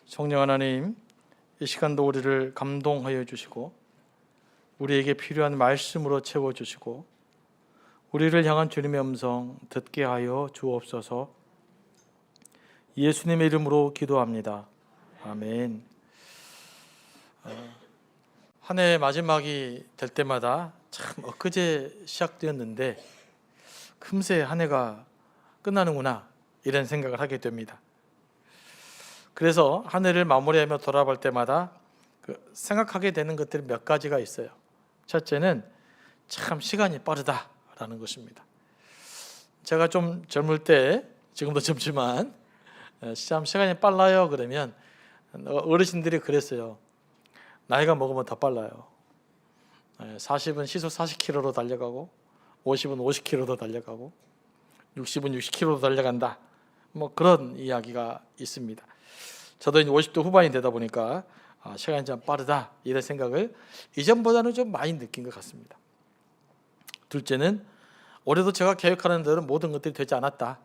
성령 하나님, 이 시간도 우리를 감동하여 주시고 우리에게 필요한 말씀으로 채워주시고 우리를 향한 주님의 음성 듣게 하여 주옵소서. 예수님의 이름으로 기도합니다. 아멘. 한 해 마지막이 될 때마다 참 엊그제 시작되었는데 금세 한 해가 끝나는구나 이런 생각을 하게 됩니다. 그래서 한 해를 마무리하며 돌아볼 때마다 생각하게 되는 것들이 몇 가지가 있어요. 첫째는 참 시간이 빠르다라는 것입니다. 제가 좀 젊을 때, 지금도 젊지만 참 시간이 빨라요 그러면 어르신들이 그랬어요. 나이가 먹으면 더 빨라요. 40은 시속 40km로 달려가고 50은 50km로 달려가고 60은 60km로 달려간다. 뭐 그런 이야기가 있습니다. 저도 이제 50대 후반이 되다 보니까 시간이 좀 빠르다 이런 생각을 이전보다는 좀 많이 느낀 것 같습니다. 둘째는 올해도 제가 계획하는 대로 모든 것들이 되지 않았다.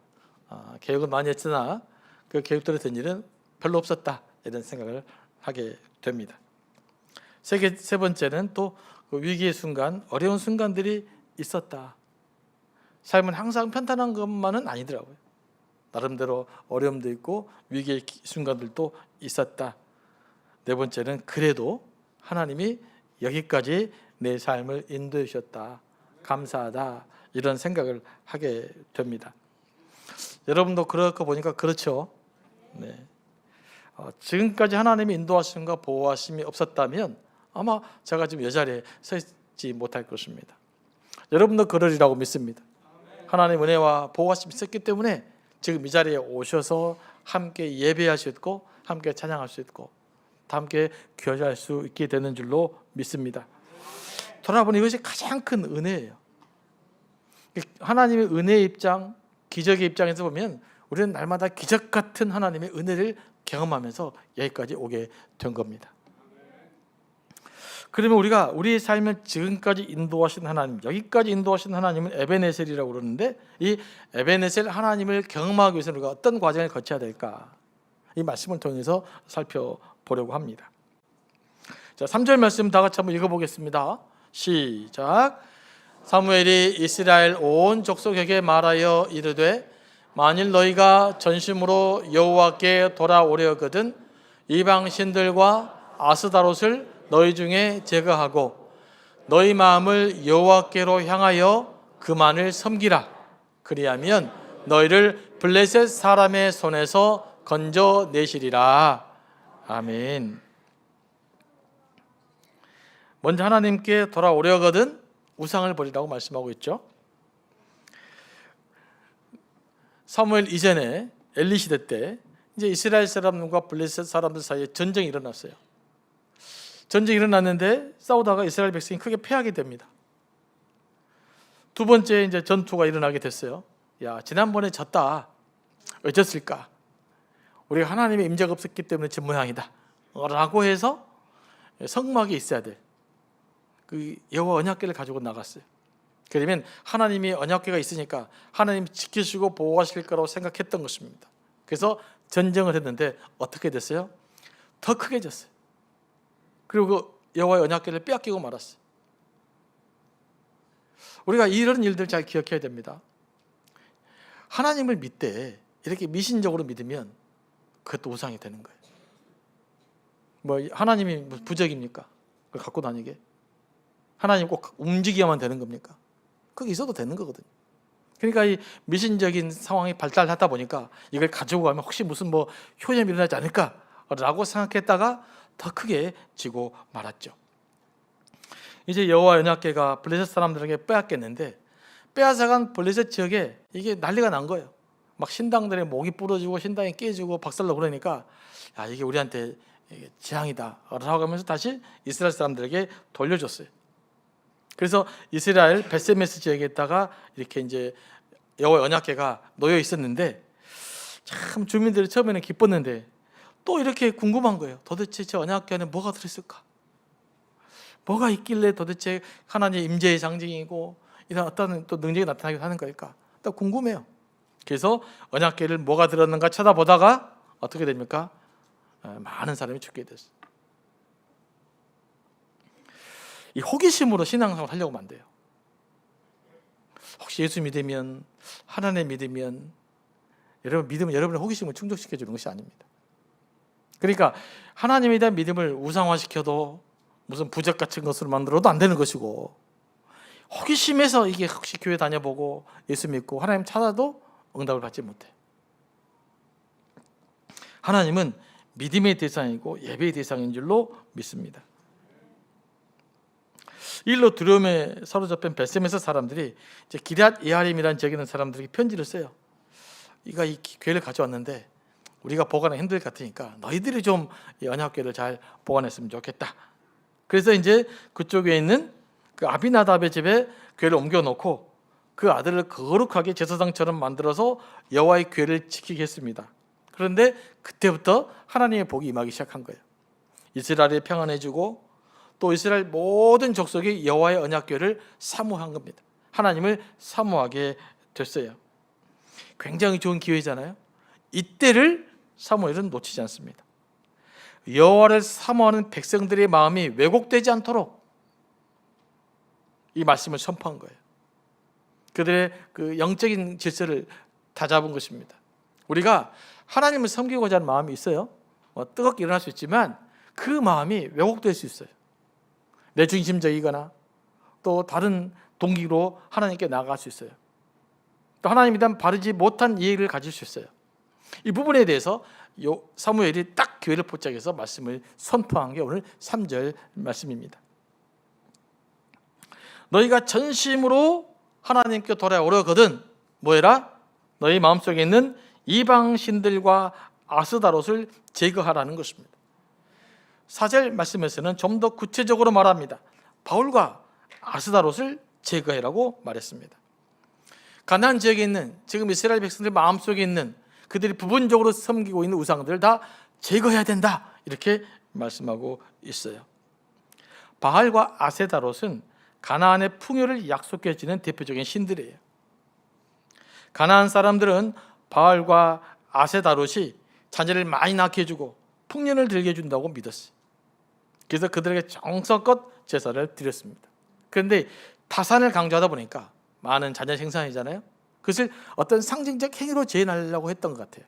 계획은 많이 했으나 그 계획대로 된 일은 별로 없었다 이런 생각을 하게 됩니다. 세 번째는 또 그 위기의 순간, 어려운 순간들이 있었다. 삶은 항상 편안한 것만은 아니더라고요. 나름대로 어려움도 있고 위기의 순간들도 있었다. 네 번째는 그래도 하나님이 여기까지 내 삶을 인도해 주셨다. 감사하다. 이런 생각을 하게 됩니다. 여러분도 그럴 거 보니까 그렇죠. 네. 지금까지 하나님이 인도하심과 보호하심이 없었다면 아마 제가 지금 이 자리에 서 있지 못할 것입니다. 여러분도 그러리라고 믿습니다. 하나님의 은혜와 보호하심이 있었기 때문에 지금 이 자리에 오셔서 함께 예배할 수 있고 함께 찬양할 수 있고 함께 교제할 수 있게 되는 줄로 믿습니다. 돌아보니 이것이 가장 큰 은혜예요. 하나님의 은혜의 입장, 기적의 입장에서 보면 우리는 날마다 기적 같은 하나님의 은혜를 경험하면서 여기까지 오게 된 겁니다. 그러면 우리가 우리의 삶을 지금까지 인도하신 하나님, 여기까지 인도하신 하나님은 에베네셀이라고 그러는데 이 에베네셀 하나님을 경험하기 위해서 우리가 어떤 과정을 거쳐야 될까? 이 말씀을 통해서 살펴보려고 합니다. 자, 3절 말씀 다 같이 한번 읽어보겠습니다. 시작. 사무엘이 이스라엘 온 족속에게 말하여 이르되 만일 너희가 전심으로 여호와께 돌아오려거든 이방 신들과 아스다롯을 너희 중에 제거하고 너희 마음을 여호와께로 향하여 그만을 섬기라. 그리하면 너희를 블레셋 사람의 손에서 건져내시리라. 아멘. 먼저 하나님께 돌아오려거든 우상을 버리라고 말씀하고 있죠. 사무엘 이전에 엘리 시대 때 이제 이스라엘 사람들과 블레셋 사람들 사이에 전쟁이 일어났어요. 전쟁이 일어났는데 싸우다가 이스라엘 백성이 크게 패하게 됩니다. 두 번째 이제 전투가 일어나게 됐어요. 야, 지난번에 졌다. 왜 졌을까? 우리가 하나님의 임재가 없었기 때문에 진 모양이다. 라고 해서 성막이 있어야 돼. 그 여호와 언약궤를 가지고 나갔어요. 그러면 하나님이 언약궤가 있으니까 하나님이 지키시고 보호하실 거라고 생각했던 것입니다. 그래서 전쟁을 했는데 어떻게 됐어요? 더 크게 졌어요. 그리고 그 여호와의 언약궤를 빼앗기고 말았어요. 우리가 이런 일들 잘 기억해야 됩니다. 하나님을 믿되 이렇게 미신적으로 믿으면 그것도 우상이 되는 거예요. 뭐 하나님이 부적입니까? 그걸 갖고 다니게? 하나님 꼭 움직여야만 되는 겁니까? 그게 있어도 되는 거거든요. 그러니까 이 미신적인 상황이 발달하다 보니까 이걸 가지고 가면 혹시 무슨 뭐 효험이 일어나지 않을까라고 생각했다가 더 크게 지고 말았죠. 이제 여호와 언약궤가 블레셋 사람들에게 빼앗겼는데 빼앗아간 블레셋 지역에 이게 난리가 난 거예요. 막 신당들의 목이 부러지고 신당이 깨지고 박살나고 그러니까 야, 이게 우리한테 재앙이다 라고 하면서 다시 이스라엘 사람들에게 돌려줬어요. 그래서 이스라엘 베세메스 지역에다가 이렇게 이제 여호와의 언약궤가 놓여 있었는데 참 주민들이 처음에는 기뻤는데 또 이렇게 궁금한 거예요. 도대체 저 언약궤 안에 뭐가 들어있을까? 뭐가 있길래 도대체 하나님의 임재의 상징이고 이런 어떤 또 능력이 나타나기도 하는 걸까? 또 궁금해요. 그래서 언약궤를 뭐가 들었는가 쳐다보다가 어떻게 됩니까? 많은 사람이 죽게 됐어요. 이 호기심으로 신앙생활을 하려고 하면 안 돼요. 혹시 예수 믿으면, 하나님 믿으면, 여러분 믿으면 여러분의 호기심을 충족시켜 주는 것이 아닙니다. 그러니까 하나님에 대한 믿음을 우상화시켜도 무슨 부적 같은 것으로 만들어도 안 되는 것이고, 호기심에서 이게 혹시 교회 다녀보고 예수 믿고 하나님 찾아도 응답을 받지 못해. 하나님은 믿음의 대상이고 예배의 대상인 줄로 믿습니다. 일로 두려움에 사로잡힌 벳셈에서 사람들이 이제 기럇 예아림이라는 지역에 있는 사람들에게 편지를 써요. 이가 이 교회를 가져왔는데 우리가 보관하기 힘들 것 같으니까 너희들이 좀 이 언약궤를 잘 보관했으면 좋겠다. 그래서 이제 그쪽에 있는 그 아비나답의 집에 궤를 옮겨놓고 그 아들을 거룩하게 제사장처럼 만들어서 여호와의 궤를 지키게 했습니다. 그런데 그때부터 하나님의 복이 임하기 시작한 거예요. 이스라엘이 평안해지고 또 이스라엘 모든 족속이 여호와의 언약궤를 사모한 겁니다. 하나님을 사모하게 됐어요. 굉장히 좋은 기회잖아요. 이때를 사무엘은 놓치지 않습니다. 여호와를 사모하는 백성들의 마음이 왜곡되지 않도록 이 말씀을 선포한 거예요. 그들의 그 영적인 질서를 다잡은 것입니다. 우리가 하나님을 섬기고자 하는 마음이 있어요. 뜨겁게 일어날 수 있지만 그 마음이 왜곡될 수 있어요. 내 중심적이거나 또 다른 동기로 하나님께 나아갈 수 있어요. 또 하나님에 대한 바르지 못한 이해를 가질 수 있어요. 이 부분에 대해서 사무엘이 딱 기회를 포착해서 말씀을 선포한 게 오늘 3절 말씀입니다. 너희가 전심으로 하나님께 돌아오려거든 뭐해라? 너희 마음속에 있는 이방신들과 아스다롯을 제거하라는 것입니다. 4절 말씀에서는 좀 더 구체적으로 말합니다. 바울과 아스다롯을 제거해라고 말했습니다. 가나안 지역에 있는 지금 이스라엘 백성들 마음속에 있는 그들이 부분적으로 섬기고 있는 우상들을 다 제거해야 된다 이렇게 말씀하고 있어요. 바알과 아세다롯은 가나안의 풍요를 약속해 주는 대표적인 신들이에요. 가나안 사람들은 바알과 아세다롯이 자녀를 많이 낳게 해주고 풍년을 들게 해준다고 믿었어요. 그래서 그들에게 정성껏 제사를 드렸습니다. 그런데 타산을 강조하다 보니까 많은 자녀 생산이잖아요. 그것을 어떤 상징적 행위로 재현하려고 했던 것 같아요.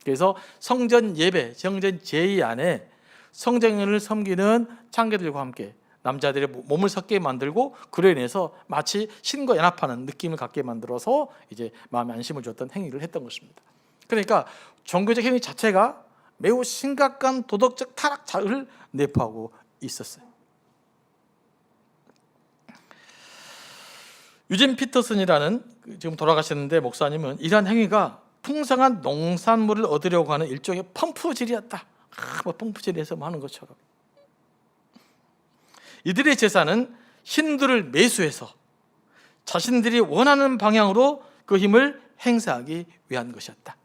그래서 성전 예배, 성전 제의 안에 성전을 섬기는 창개들과 함께 남자들의 몸을 섞게 만들고 그로 인해서 마치 신과 연합하는 느낌을 갖게 만들어서 이제 마음에 안심을 줬던 행위를 했던 것입니다. 그러니까 종교적 행위 자체가 매우 심각한 도덕적 타락을 내포하고 있었어요. 유진 피터슨이라는 지금 돌아가셨는데 목사님은 이러한 행위가 풍성한 농산물을 얻으려고 하는 일종의 펌프질이었다. 뭐 펌프질에서 뭐 하는 것처럼. 이들의 제사는 신들을 매수해서 자신들이 원하는 방향으로 그 힘을 행사하기 위한 것이었다.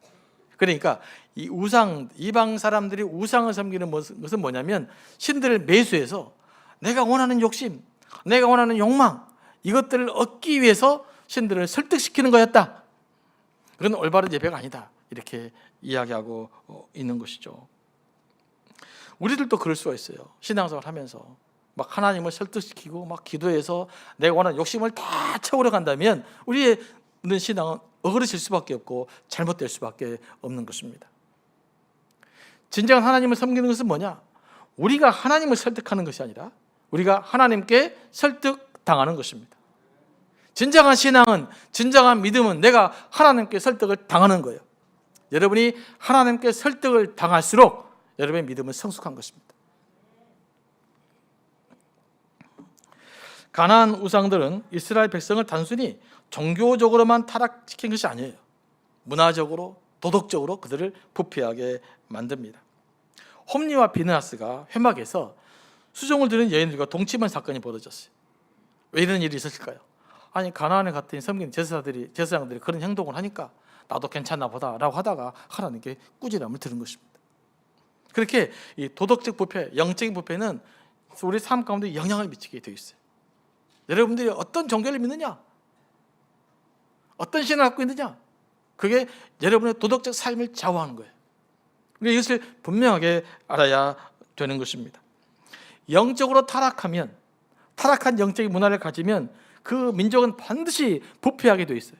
그러니까 이 우상, 이방 사람들이 우상을 섬기는 것은 뭐냐면 신들을 매수해서 내가 원하는 욕심, 내가 원하는 욕망 이것들을 얻기 위해서 신들을 설득시키는 거였다. 그건 올바른 예배가 아니다. 이렇게 이야기하고 있는 것이죠. 우리들도 그럴 수가 있어요. 신앙생활 하면서 막 하나님을 설득시키고 막 기도해서 내가 원하는 욕심을 다 채우려 간다면 우리의 신앙은 어그러질 수밖에 없고 잘못될 수밖에 없는 것입니다. 진정한 하나님을 섬기는 것은 뭐냐? 우리가 하나님을 설득하는 것이 아니라 우리가 하나님께 설득당하는 것입니다. 진정한 신앙은, 진정한 믿음은 내가 하나님께 설득을 당하는 거예요. 여러분이 하나님께 설득을 당할수록 여러분의 믿음은 성숙한 것입니다. 가나안 우상들은 이스라엘 백성을 단순히 종교적으로만 타락시킨 것이 아니에요. 문화적으로, 도덕적으로 그들을 부패하게 만듭니다. 홈리와 비느하스가 회막에서 수종을 드는 여인들과 동침한 사건이 벌어졌어요. 왜 이런 일이 있었을까요? 아니 가나안에 갔더니 섬기는 제사장들이 그런 행동을 하니까 나도 괜찮나 보다라고 하다가 하나님께 꾸지람을 들은 것입니다. 그렇게 이 도덕적 부패, 영적인 부패는 우리 삶 가운데 영향을 미치게 되어 있어요. 여러분들이 어떤 종교를 믿느냐, 어떤 신을 갖고 있느냐, 그게 여러분의 도덕적 삶을 좌우하는 거예요. 우리가 이것을 분명하게 알아야 되는 것입니다. 영적으로 타락한 영적인 문화를 가지면 그 민족은 반드시 부패하게 돼 있어요.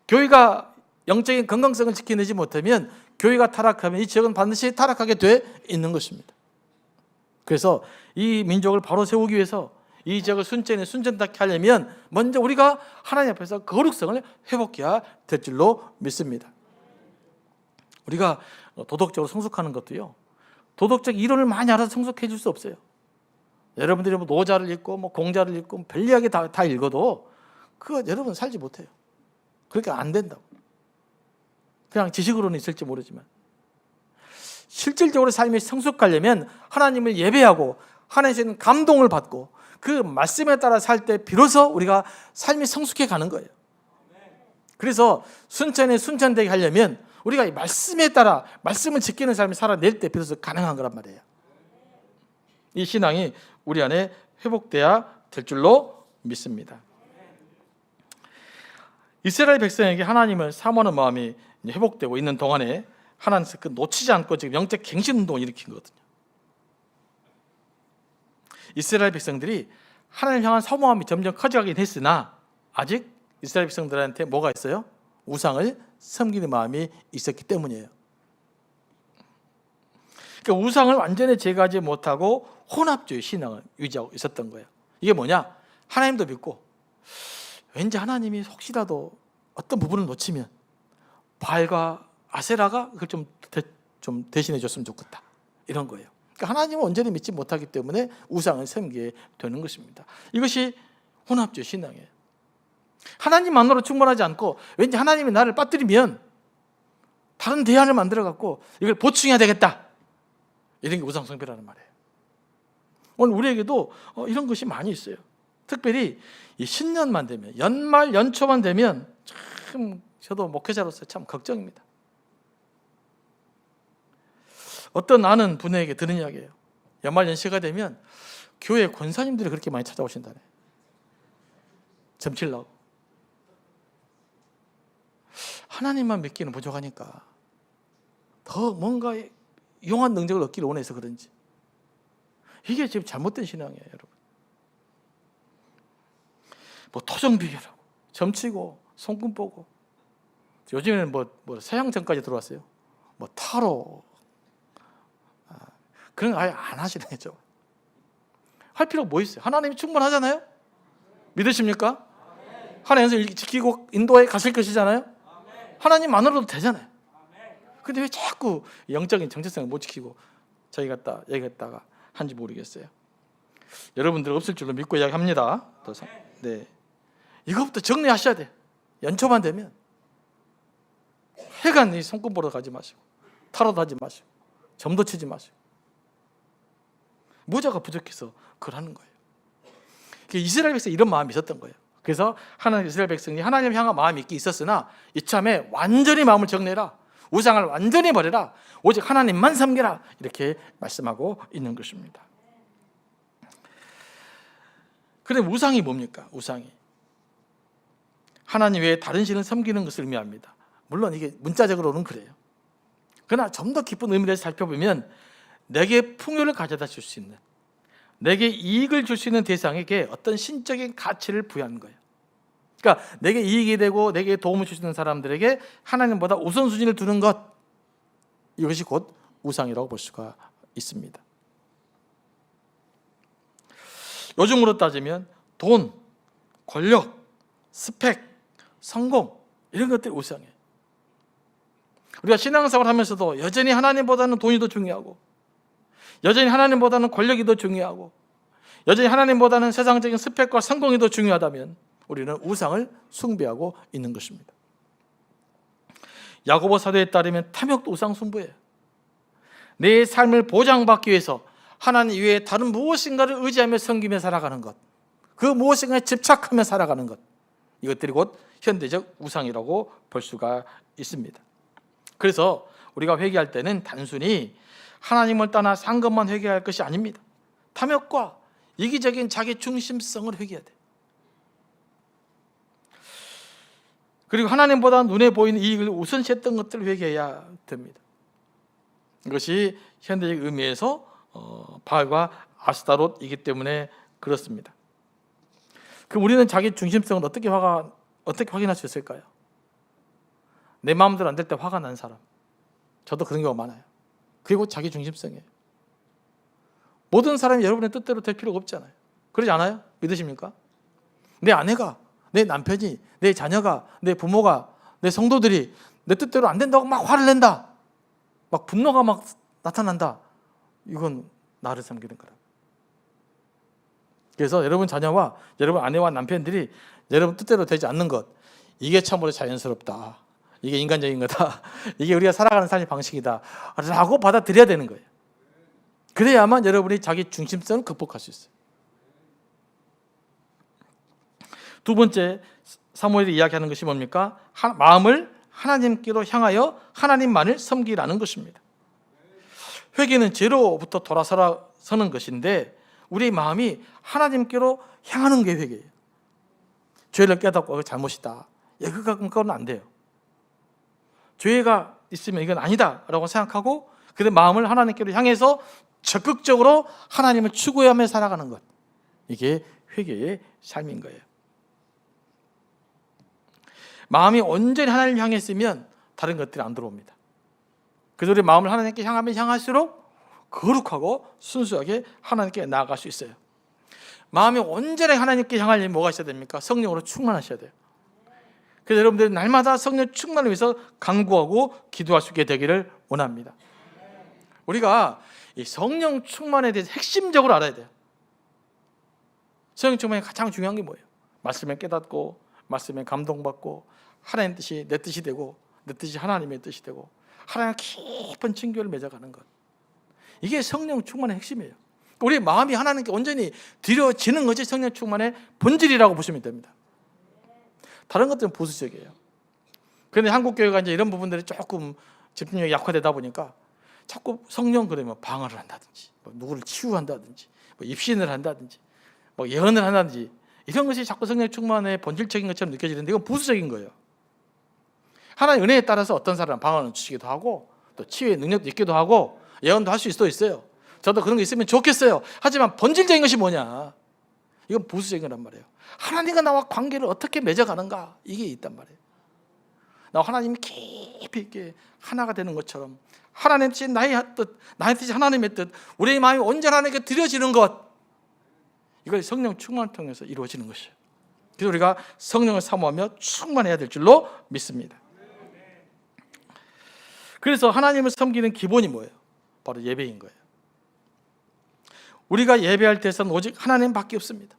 교회가 영적인 건강성을 지켜내지 못하면, 교회가 타락하면 이 지역은 반드시 타락하게 돼 있는 것입니다. 그래서 이 민족을 바로 세우기 위해서 이 지역을 순전하게 하려면 먼저 우리가 하나님 앞에서 거룩성을 회복해야 될 줄로 믿습니다. 우리가 도덕적으로 성숙하는 것도요, 도덕적 이론을 많이 알아서 성숙해 줄 수 없어요. 여러분들이 뭐 노자를 읽고 뭐 공자를 읽고 별리하게 다 읽어도 그거 여러분 살지 못해요. 그러니까 안 된다고. 그냥 지식으로는 있을지 모르지만 실질적으로 삶이 성숙하려면 하나님을 예배하고 하나님의 감동을 받고 그 말씀에 따라 살 때 비로소 우리가 삶이 성숙해 가는 거예요. 그래서 순천되게 하려면 우리가 이 말씀에 따라 말씀을 지키는 삶을 살아낼 때 비로소 가능한 거란 말이에요. 이 신앙이 우리 안에 회복돼야 될 줄로 믿습니다. 이스라엘 백성에게 하나님을 사모하는 마음이 회복되고 있는 동안에 하나님께서 그 놓치지 않고 지금 영적 갱신 운동을 일으킨 거거든요. 이스라엘 백성들이 하나님을 향한 사모함이 점점 커져가긴 했으나 아직 이스라엘 백성들한테 뭐가 있어요? 우상을 섬기는 마음이 있었기 때문이에요. 그러니까 우상을 완전히 제거하지 못하고 혼합주의 신앙을 유지하고 있었던 거예요. 이게 뭐냐? 하나님도 믿고 왠지 하나님이 혹시라도 어떤 부분을 놓치면 바알과 아세라가 그걸 좀 대신해 줬으면 좋겠다, 이런 거예요. 그러니까 하나님을 온전히 믿지 못하기 때문에 우상을 섬기게 되는 것입니다. 이것이 혼합주의 신앙이에요. 하나님만으로 충분하지 않고 왠지 하나님이 나를 빠뜨리면 다른 대안을 만들어 갖고 이걸 보충해야 되겠다, 이런 게 우상 숭배라는 말이에요. 오늘 우리에게도 이런 것이 많이 있어요. 특별히 이 신년만 되면, 연말 연초만 되면 참 저도 목회자로서 참 걱정입니다. 어떤 아는 분에게 들은 이야기예요. 연말 연시가 되면 교회 권사님들이 그렇게 많이 찾아오신다네, 점치려고. 하나님만 믿기는 부족하니까 더 뭔가 용한 능력을 얻기를 원해서 그런지, 이게 지금 잘못된 신앙이에요, 여러분. 뭐 토정 비결하고 점치고 손금 보고, 요즘에는 뭐 세향전까지 들어왔어요. 뭐 타로, 그런 거 아예 안 하시는 거죠. 할 필요가 뭐 있어요? 하나님이 충분하잖아요. 믿으십니까? 하나님께서 지키고 인도에 가실 것이잖아요. 하나님만으로도 되잖아요. 근데 왜 자꾸 영적인 정체성을 못 지키고 저기 갔다 여기 갔다가 한지 모르겠어요. 여러분들 없을 줄로 믿고 이야기합니다. 네, 이것부터 정리하셔야 돼요. 연초만 되면 해간 이 손금 보러 가지 마시고 타로도 하지 마시고 점도 치지 마시고, 모자가 부족해서 그러는 거예요. 이스라엘 백성이 이런 마음이 있었던 거예요. 그래서 이스라엘 백성이 하나님을 향한 마음이 있긴 있었으나 이참에 완전히 마음을 정리해라, 우상을 완전히 버려라, 오직 하나님만 섬겨라, 이렇게 말씀하고 있는 것입니다. 그럼 우상이 뭡니까? 우상이 하나님 외에 다른 신을 섬기는 것을 의미합니다. 물론 이게 문자적으로는 그래요. 그러나 좀 더 깊은 의미를 살펴보면 내게 풍요를 가져다 줄 수 있는, 내게 이익을 줄 수 있는 대상에게 어떤 신적인 가치를 부여하는 거예요. 그러니까 내게 이익이 되고 내게 도움을 줄 수 있는 사람들에게 하나님보다 우선순위를 두는 것, 이것이 곧 우상이라고 볼 수가 있습니다. 요즘으로 따지면 돈, 권력, 스펙, 성공, 이런 것들이 우상이에요. 우리가 신앙생활을 하면서도 여전히 하나님보다는 돈이 더 중요하고, 여전히 하나님보다는 권력이 더 중요하고, 여전히 하나님보다는 세상적인 스펙과 성공이 더 중요하다면 우리는 우상을 숭배하고 있는 것입니다. 야고보 사도에 따르면 탐욕도 우상 숭배예요. 내 삶을 보장받기 위해서 하나님 외에 다른 무엇인가를 의지하며 섬기며 살아가는 것, 그 무엇인가에 집착하며 살아가는 것, 이것들이 곧 현대적 우상이라고 볼 수가 있습니다. 그래서 우리가 회개할 때는 단순히 하나님을 떠나 산 것만 회개할 것이 아닙니다. 탐욕과 이기적인 자기 중심성을 회개해야 돼요. 그리고 하나님보다 눈에 보이는 이익을 우선시했던 것들을 회개해야 됩니다. 이것이 현대적 의미에서 바알과 아스타롯이기 때문에 그렇습니다. 그럼 우리는 자기 중심성을 어떻게 확인할 수 있을까요? 내 마음대로 안 될 때 화가 난 사람, 저도 그런 경우가 많아요. 그리고 자기 중심성이에요. 모든 사람이 여러분의 뜻대로 될 필요가 없잖아요. 그러지 않아요? 믿으십니까? 내 아내가, 내 남편이, 내 자녀가, 내 부모가, 내 성도들이 내 뜻대로 안 된다고 막 화를 낸다, 막 분노가 막 나타난다, 이건 나를 섬기는 거라. 그래서 여러분 자녀와 여러분 아내와 남편들이 여러분 뜻대로 되지 않는 것, 이게 참으로 자연스럽다, 이게 인간적인 거다, 이게 우리가 살아가는 삶의 방식이다 라고 받아들여야 되는 거예요. 그래야만 여러분이 자기 중심성을 극복할 수 있어요. 두 번째, 사무엘이 이야기하는 것이 뭡니까? 마음을 하나님께로 향하여 하나님만을 섬기라는 것입니다. 회개는 죄로부터 돌아서는 것인데 우리 마음이 하나님께로 향하는 게 회개예요. 죄를 깨닫고 잘못이다, 그건 안 돼요. 죄가 있으면 이건 아니다 라고 생각하고 그 마음을 하나님께로 향해서 적극적으로 하나님을 추구하며 살아가는 것, 이게 회개의 삶인 거예요. 마음이 온전히 하나님을 향해 있으면 다른 것들이 안 들어옵니다. 그래서 우리 마음을 하나님께 향하면 향할수록 거룩하고 순수하게 하나님께 나아갈 수 있어요. 마음이 온전히 하나님께 향하려면 뭐가 있어야 됩니까? 성령으로 충만하셔야 돼요. 그래서 여러분들이 날마다 성령 충만을 위해서 간구하고 기도할 수 있게 되기를 원합니다. 우리가 이 성령 충만에 대해서 핵심적으로 알아야 돼요. 성령 충만이 가장 중요한 게 뭐예요? 말씀에 깨닫고 말씀에 감동받고 하나님 뜻이 내 뜻이 되고 내 뜻이 하나님의 뜻이 되고 하나님과 깊은 친교를 맺어가는 것, 이게 성령 충만의 핵심이에요. 우리 마음이 하나님께 온전히 드려지는 것이 성령 충만의 본질이라고 보시면 됩니다. 다른 것들은 부수적이에요. 그런데 한국 교회가 이제 이런 부분들이 조금 집중력이 약화되다 보니까 자꾸 성령 그러면 방언을 한다든지, 누구를 치유한다든지, 입신을 한다든지, 예언을 한다든지, 이런 것이 자꾸 성령 충만의 본질적인 것처럼 느껴지는데 이건 부수적인 거예요. 하나님의 은혜에 따라서 어떤 사람은 방언을 주시기도 하고 또 치유의 능력도 있기도 하고 예언도 할 수 있어요. 저도 그런 게 있으면 좋겠어요. 하지만 본질적인 것이 뭐냐? 이건 부수적인 거란 말이에요. 하나님과 나와 관계를 어떻게 맺어가는가, 이게 있단 말이에요. 나와 하나님이 깊이 있게 하나가 되는 것처럼 하나님의 뜻이 나의 뜻, 나의 뜻이 하나님의 뜻, 우리의 마음이 온전히 하나님께 드려지는 것, 이걸 성령 충만을 통해서 이루어지는 것이에요. 그래서 우리가 성령을 사모하며 충만해야 될 줄로 믿습니다. 그래서 하나님을 섬기는 기본이 뭐예요? 바로 예배인 거예요. 우리가 예배할 대상은 오직 하나님밖에 없습니다.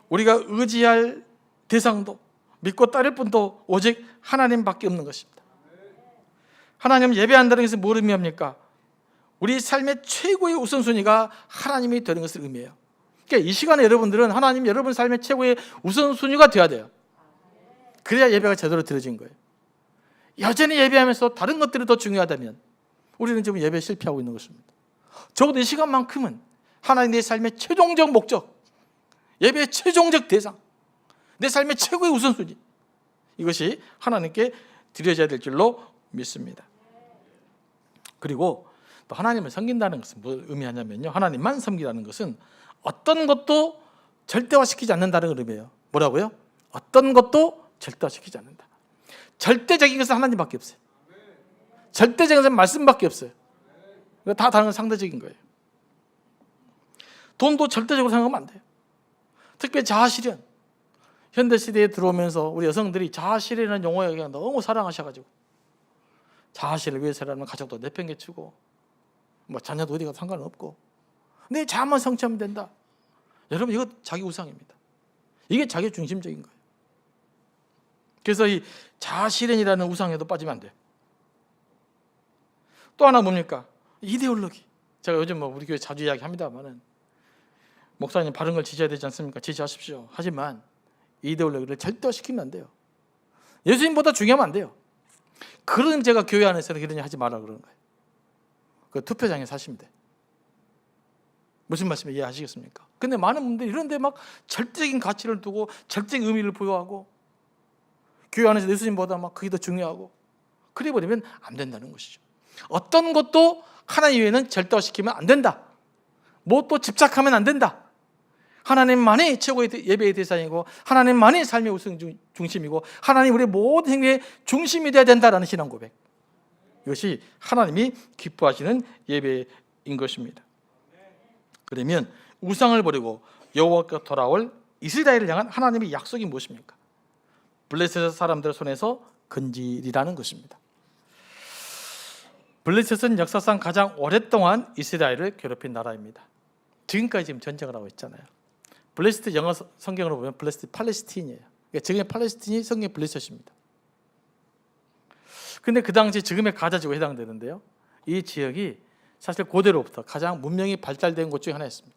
우리가 의지할 대상도 믿고 따를 분도 오직 하나님밖에 없는 것입니다. 하나님을 예배한다는 것은 뭘 의미합니까? 우리 삶의 최고의 우선순위가 하나님이 되는 것을 의미해요. 그러니까 이 시간에 여러분들은 하나님 여러분 삶의 최고의 우선순위가 되어야 돼요. 그래야 예배가 제대로 드려진 거예요. 여전히 예배하면서 다른 것들이 더 중요하다면 우리는 지금 예배에 실패하고 있는 것입니다. 적어도 이 시간만큼은 하나님 내 삶의 최종적 목적, 예배의 최종적 대상, 내 삶의 최고의 우선순위, 이것이 하나님께 드려져야 될 줄로 믿습니다. 그리고 또 하나님을 섬긴다는 것은 뭘 의미하냐면요, 하나님만 섬기라는 것은 어떤 것도 절대화시키지 않는다는 걸 의미해요. 뭐라고요? 어떤 것도 절대화시키지 않는다. 절대적인 것은 하나님밖에 없어요. 절대적인 것은 말씀밖에 없어요. 다 다른 건 상대적인 거예요. 돈도 절대적으로 생각하면 안 돼요. 특별히 자아실현, 현대시대에 들어오면서 우리 여성들이 자아실현이라는 용어에 너무 사랑하셔가지고 자아실을 위해서라면 가족도 내팽개치고 자녀도 어디 가도 상관없고 내 자아만 성취하면 된다. 여러분, 이거 자기 우상입니다. 이게 자기 중심적인 거예요. 그래서 이 자아실현이라는 우상에도 빠지면 안 돼요. 또 하나 뭡니까? 이데올로기. 제가 요즘 우리 교회 자주 이야기합니다만은, 목사님 바른 걸 지지해야 되지 않습니까? 지지하십시오. 하지만 이데올로기를 절대화시키면 안 돼요. 예수님보다 중요하면 안 돼요. 그런 제가 교회 안에서는 그런 일 하지 말라 그러는 거예요. 그 투표장에 사시면 돼. 무슨 말씀인지 이해하시겠습니까? 근데 많은 분들이 이런데 막 절대적인 가치를 두고 절대적인 의미를 부여하고 교회 안에서 예수님보다 막 그게 더 중요하고 그래 버리면 안 된다는 것이죠. 어떤 것도 하나님 외에는 절대화시키면 안 된다. 뭐 또 집착하면 안 된다. 하나님만이 최고의 예배의 대상이고 하나님만이 삶의 우선 중심이고 하나님 우리의 모든 행위의 중심이 되어야 된다라는 신앙 고백. 이것이 하나님이 기뻐하시는 예배인 것입니다. 그러면 우상을 버리고 여호와께 돌아올 이스라엘을 향한 하나님의 약속이 무엇입니까? 블레셋 사람들의 손에서 건지리라는 것입니다. 블레셋은 역사상 가장 오랫동안 이스라엘을 괴롭힌 나라입니다. 지금까지 지금 전쟁을 하고 있잖아요. 블레셋 영어 성경으로 보면 블레셋 팔레스틴이에요. 그러니까 지금의 팔레스틴이 성경의 블레셋입니다. 근데 그 당시 지금의 가자지구에 해당되는데요. 이 지역이 사실 고대로부터 가장 문명이 발달된 곳 중에 하나였습니다.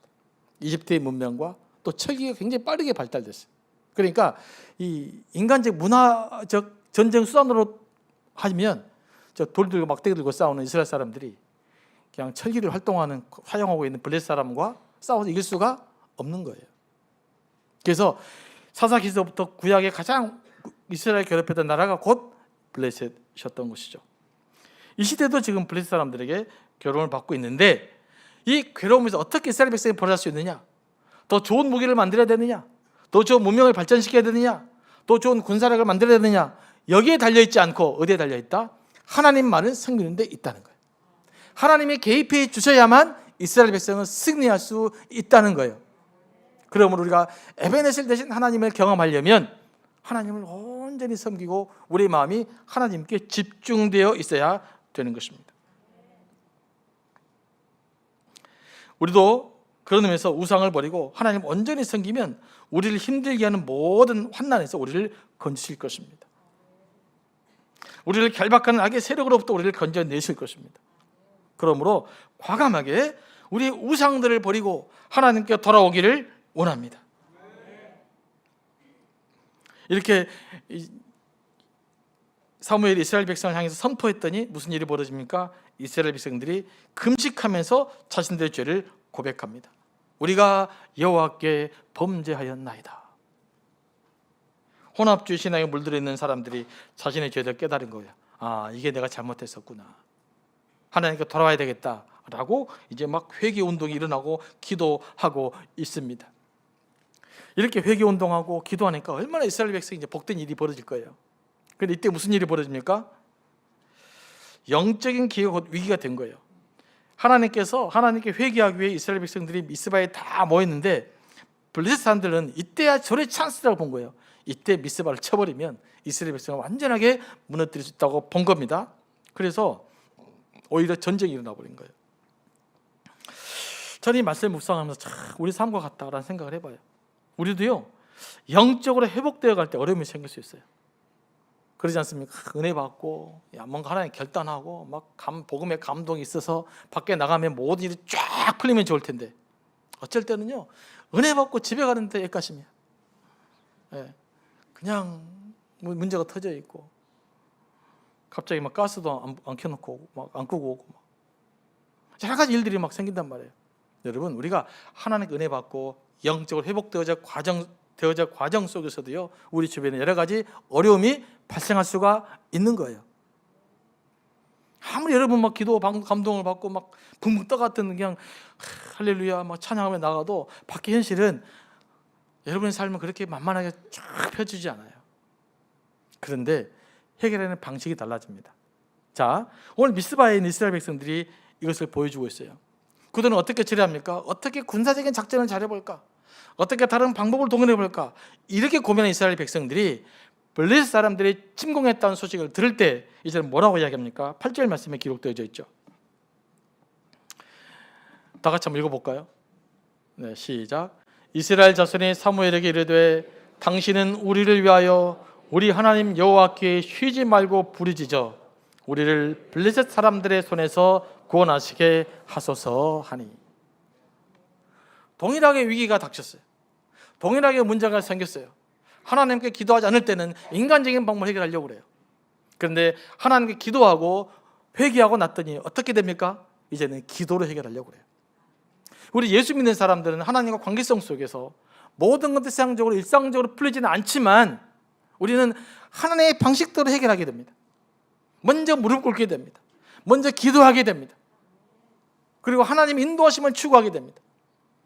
이집트의 문명과 또 철기가 굉장히 빠르게 발달됐어요. 그러니까 이 인간적 문화적 전쟁 수단으로 하면 저 돌 들고 막대기 들고 싸우는 이스라엘 사람들이 그냥 철기를 사용하고 있는 블레셋 사람과 싸워서 이길 수가 없는 거예요. 그래서 사사기서부터 구약의 가장 이스라엘 괴롭혔던 나라가 곧 블레셋이었던 것이죠. 이 시대도 지금 블레셋 사람들에게 괴로움을 받고 있는데 이 괴로움에서 어떻게 이스라엘 백성이 벌어질 수 있느냐? 더 좋은 무기를 만들어야 되느냐? 더 좋은 문명을 발전시켜야 되느냐? 더 좋은 군사력을 만들어야 되느냐? 여기에 달려있지 않고 어디에 달려있다? 하나님만을 섬기는 데 있다는 거예요. 하나님이 개입해 주셔야만 이스라엘 백성은 승리할 수 있다는 거예요. 그러므로 우리가 에베네셀 대신 하나님을 경험하려면 하나님을 온전히 섬기고 우리 마음이 하나님께 집중되어 있어야 되는 것입니다. 우리도 그런 의미에서 우상을 버리고 하나님을 온전히 섬기면 우리를 힘들게 하는 모든 환난에서 우리를 건지실 것입니다. 우리를 결박하는 악의 세력으로부터 우리를 건져내실 것입니다. 그러므로 과감하게 우리의 우상들을 버리고 하나님께 돌아오기를 원합니다. 이렇게 사무엘이 이스라엘 백성을 향해서 선포했더니 무슨 일이 벌어집니까? 이스라엘 백성들이 금식하면서 자신들의 죄를 고백합니다. 우리가 여호와께 범죄하였나이다. 혼합주의 신앙에 물들어 있는 사람들이 자신의 죄를 깨달은 거예요. 아, 이게 내가 잘못했었구나. 하나님께 돌아와야 되겠다라고 이제 막 회개 운동이 일어나고 기도하고 있습니다. 이렇게 회개 운동하고 기도하니까 얼마나 이스라엘 백성이 이제 복된 일이 벌어질 거예요. 그런데 이때 무슨 일이 벌어집니까? 영적인 기회가 위기가 된 거예요. 하나님께 회개하기 위해 이스라엘 백성들이 미스바에 다 모였는데 블레셋 사람들은 이때야 저의 찬스라고 본 거예요. 이때 미스바를 쳐버리면 이스라엘 백성을 완전하게 무너뜨릴 수 있다고 본 겁니다. 그래서 오히려 전쟁이 일어나 버린 거예요. 저는 이 말씀을 묵상하면서 참 우리 삶과 같다라는 생각을 해봐요. 우리도요 영적으로 회복되어 갈 때 어려움이 생길 수 있어요. 그러지 않습니까? 은혜 받고 뭔가 하나님 결단하고 막 복음의 감동이 있어서 밖에 나가면 모든 일이 쫙 풀리면 좋을 텐데 어쩔 때는요 은혜 받고 집에 가는데 애가심이야. 그냥 문제가 터져 있고 갑자기 막 가스도 안 켜놓고 오고 막 안 끄고 오고 막 여러 가지 일들이 막 생긴단 말이에요. 여러분 우리가 하나님께 은혜 받고 영적으로 회복되어져 과정 속에서도요 우리 주변에 여러 가지 어려움이 발생할 수가 있는 거예요. 아무리 여러분 막 기도 감동을 받고 막 붕붕 떠 같은 그냥 할렐루야 막 찬양하며 나가도 밖에 현실은 여러분의 삶은 그렇게 만만하게 쫙 펴지지 않아요. 그런데 해결하는 방식이 달라집니다. 자, 오늘 미스바에 있는 이스라엘 백성들이 이것을 보여주고 있어요. 그들은 어떻게 처리합니까? 어떻게 군사적인 작전을 잘해볼까? 어떻게 다른 방법을 동원해볼까? 이렇게 고민한 이스라엘 백성들이 블레셋 사람들이 침공했다는 소식을 들을 때 이제 뭐라고 이야기합니까? 8절 말씀에 기록되어져 있죠. 다 같이 한번 읽어볼까요? 네, 시작. 이스라엘 자손이 사무엘에게 이르되 당신은 우리를 위하여 우리 하나님 여호와께 쉬지 말고 부르짖어 우리를 블레셋 사람들의 손에서 구원하시게 하소서 하니. 동일하게 위기가 닥쳤어요. 동일하게 문제가 생겼어요. 하나님께 기도하지 않을 때는 인간적인 방법을 해결하려고 그래요. 그런데 하나님께 기도하고 회개하고 났더니 어떻게 됩니까? 이제는 기도로 해결하려고 그래요. 우리 예수 믿는 사람들은 하나님과 관계성 속에서 모든 것들이 세상적으로 일상적으로 풀리지는 않지만 우리는 하나님의 방식대로 해결하게 됩니다. 먼저 무릎 꿇게 됩니다. 먼저 기도하게 됩니다. 그리고 하나님 인도하심을 추구하게 됩니다.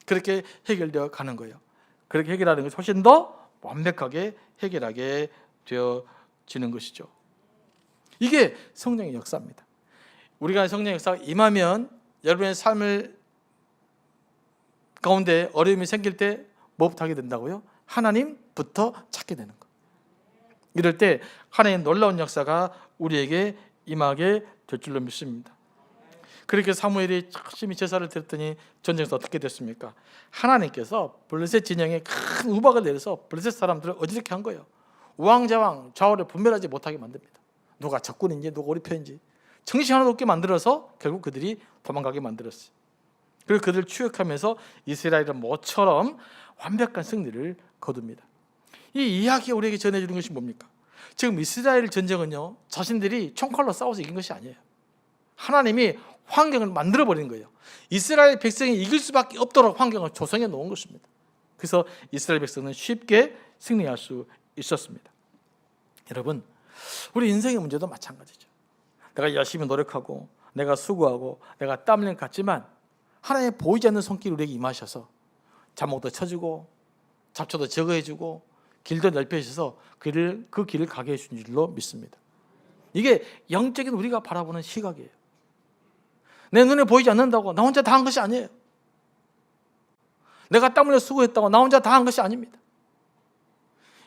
그렇게 해결되어 가는 거예요. 그렇게 해결하는 것이 훨씬 더 완벽하게 해결하게 되어지는 것이죠. 이게 성령의 역사입니다. 우리가 성령의 역사가 임하면 여러분의 삶을 가운데 어려움이 생길 때 뭐부터 하게 된다고요? 하나님부터 찾게 되는 거예요. 이럴 때 하나님의 놀라운 역사가 우리에게 임하게 될 줄로 믿습니다. 그렇게 사무엘이 열심히 제사를 드렸더니 전쟁에서 어떻게 됐습니까? 하나님께서 블레셋 진영에 큰 우박을 내려서 블레셋 사람들을 어지럽게 한 거예요. 우왕좌왕 좌우를 분별하지 못하게 만듭니다. 누가 적군인지 누가 우리 편인지 정신 하나도 없게 만들어서 결국 그들이 도망가게 만들었어요. 그리고 그들을 추격하면서 이스라엘은 모처럼 완벽한 승리를 거둡니다. 이 이야기가 우리에게 전해주는 것이 뭡니까? 지금 이스라엘 전쟁은요, 자신들이 총칼로 싸워서 이긴 것이 아니에요. 하나님이 환경을 만들어버린 거예요. 이스라엘 백성이 이길 수밖에 없도록 환경을 조성해 놓은 것입니다. 그래서 이스라엘 백성은 쉽게 승리할 수 있었습니다. 여러분, 우리 인생의 문제도 마찬가지죠. 내가 열심히 노력하고 내가 수고하고 내가 땀 흘린 것 같지만 하나님의 보이지 않는 손길이 우리에게 임하셔서 자목도 쳐주고 잡초도 제거해주고 길도 넓혀주셔서 그 길을 가게 해준 줄로 믿습니다. 이게 영적인 우리가 바라보는 시각이에요. 내 눈에 보이지 않는다고 나 혼자 다 한 것이 아니에요. 내가 땀 흘려 수고했다고 나 혼자 다 한 것이 아닙니다.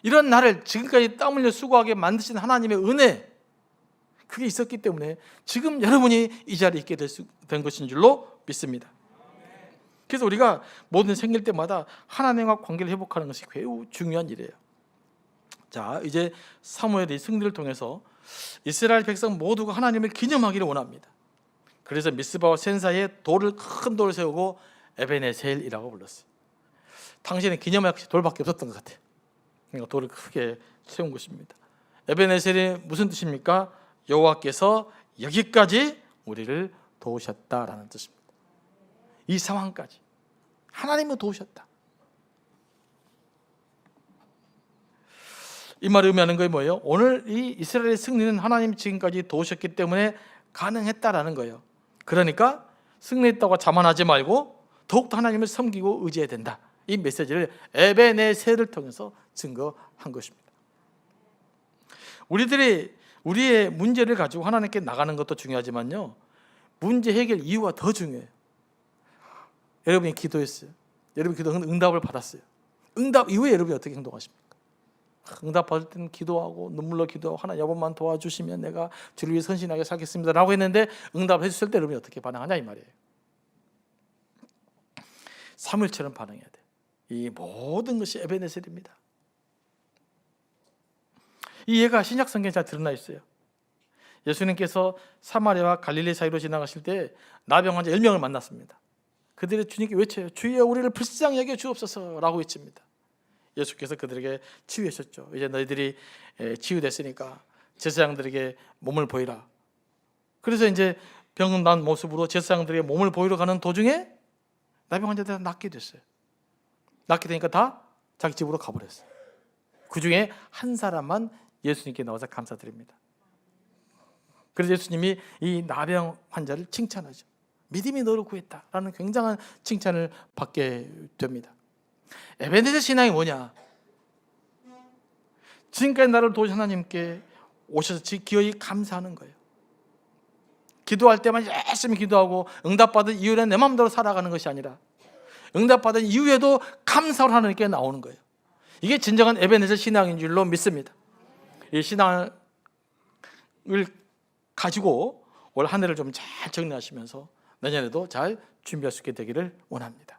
이런 나를 지금까지 땀 흘려 수고하게 만드신 하나님의 은혜, 그게 있었기 때문에 지금 여러분이 이 자리에 있게 된 것인 줄로 믿습니다. 그래서 우리가 모든 생길 때마다 하나님과 관계를 회복하는 것이 매우 중요한 일이에요. 자, 이제 사무엘이 승리를 통해서 이스라엘 백성 모두가 하나님을 기념하기를 원합니다. 그래서 미스바와 센 사이에 큰 돌을 세우고 에베네셀이라고 불렀어요. 당시에는 기념할 것이 돌밖에 없었던 것 같아요. 그러니까 돌을 크게 세운 것입니다. 에베네셀이 무슨 뜻입니까? 여호와께서 여기까지 우리를 도우셨다라는 뜻입니다. 이 상황까지 하나님이 도우셨다. 이 말이 의미하는 게 뭐예요? 오늘 이 이스라엘의 승리는 하나님이 지금까지 도우셨기 때문에 가능했다라는 거예요. 그러니까 승리했다고 자만하지 말고 더욱더 하나님을 섬기고 의지해야 된다. 이 메시지를 에베네셀을 통해서 증거한 것입니다. 우리들이 우리의 문제를 가지고 하나님께 나가는 것도 중요하지만요, 문제 해결 이유가 더 중요해요. 여러분이 기도했어요. 여러분이 기도 응답을 받았어요. 응답 이후에 여러분이 어떻게 행동하십니까? 응답 받을 때는 기도하고 눈물로 기도하고 하나 여러분만 도와주시면 내가 주를 위해 선신하게 살겠습니다 라고 했는데 응답을 해주실 때 여러분이 어떻게 반응하냐 이 말이에요. 사무엘처럼 반응해야 돼. 이 모든 것이 에베네셀입니다. 이 예가 신약 성경에 잘 드러나 있어요. 예수님께서 사마리아와 갈릴리 사이로 지나가실 때 나병 환자 10명을 만났습니다. 그들이 주님께 외쳐요. 주여 우리를 불쌍히 여겨 주옵소서 라고 외칩니다. 예수께서 그들에게 치유하셨죠. 이제 너희들이 치유됐으니까 제사장들에게 몸을 보이라. 그래서 이제 병 난 모습으로 제사장들에게 몸을 보이러 가는 도중에 나병 환자들이 낫게 됐어요. 낫게 되니까 다 자기 집으로 가버렸어요. 그 중에 한 사람만 예수님께 나와서 감사드립니다. 그래서 예수님이 이 나병 환자를 칭찬하죠. 믿음이 너를 구했다라는 굉장한 칭찬을 받게 됩니다. 에베네셀 신앙이 뭐냐? 지금까지 나를 도우신 하나님께 오셔서 기어이 감사하는 거예요. 기도할 때만 열심히 기도하고 응답받은 이후에는 내 마음대로 살아가는 것이 아니라 응답받은 이후에도 감사로 하나님께 나오는 거예요. 이게 진정한 에베네셀 신앙인 줄로 믿습니다. 이 신앙을 가지고 올 한 해를 좀 잘 정리하시면서 내년에도 잘 준비할 수 있게 되기를 원합니다.